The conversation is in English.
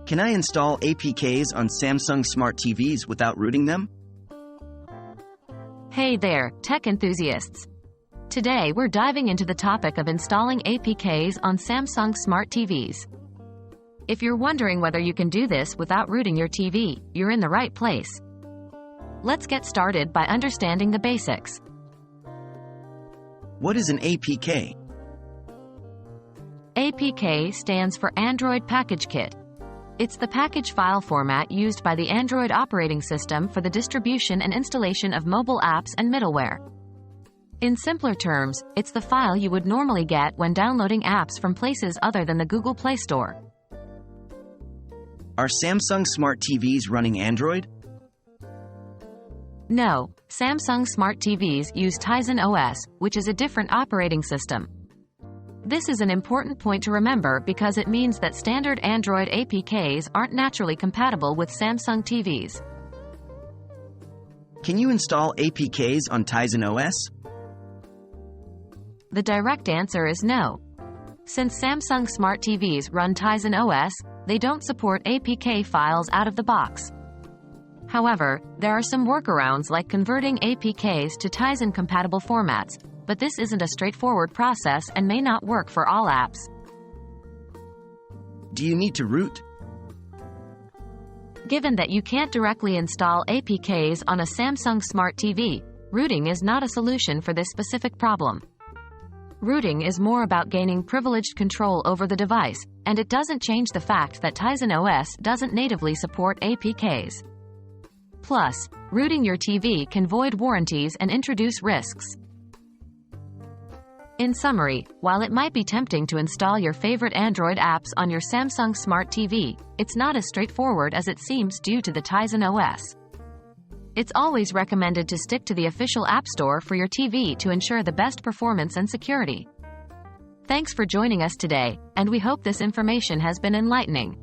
Can I install APKs on Samsung Smart TVs without rooting them? Hey there, tech enthusiasts! Today we're diving into the topic of installing APKs on Samsung Smart TVs. If you're wondering whether you can do this without rooting your TV, you're in the right place. Let's get started by understanding the basics. What is an APK? APK stands for Android Package Kit. It's the package file format used by the Android operating system for the distribution and installation of mobile apps and middleware. In simpler terms, it's the file you would normally get when downloading apps from places other than the Google Play Store. Are Samsung Smart TVs running Android? No, Samsung Smart TVs use Tizen OS, which is a different operating system. This is an important point to remember because it means that standard Android APKs aren't naturally compatible with Samsung TVs. Can you install APKs on Tizen OS? The direct answer is no. Since Samsung Smart TVs run Tizen OS, they don't support APK files out of the box. However, there are some workarounds like converting APKs to Tizen-compatible formats, but this isn't a straightforward process and may not work for all apps. Do you need to root? Given that you can't directly install APKs on a Samsung Smart TV, rooting is not a solution for this specific problem. Rooting is more about gaining privileged control over the device, and it doesn't change the fact that Tizen OS doesn't natively support APKs. Plus, rooting your TV can void warranties and introduce risks. In summary, while it might be tempting to install your favorite Android apps on your Samsung Smart TV, it's not as straightforward as it seems due to the Tizen OS. It's always recommended to stick to the official App Store for your TV to ensure the best performance and security. Thanks for joining us today, and we hope this information has been enlightening.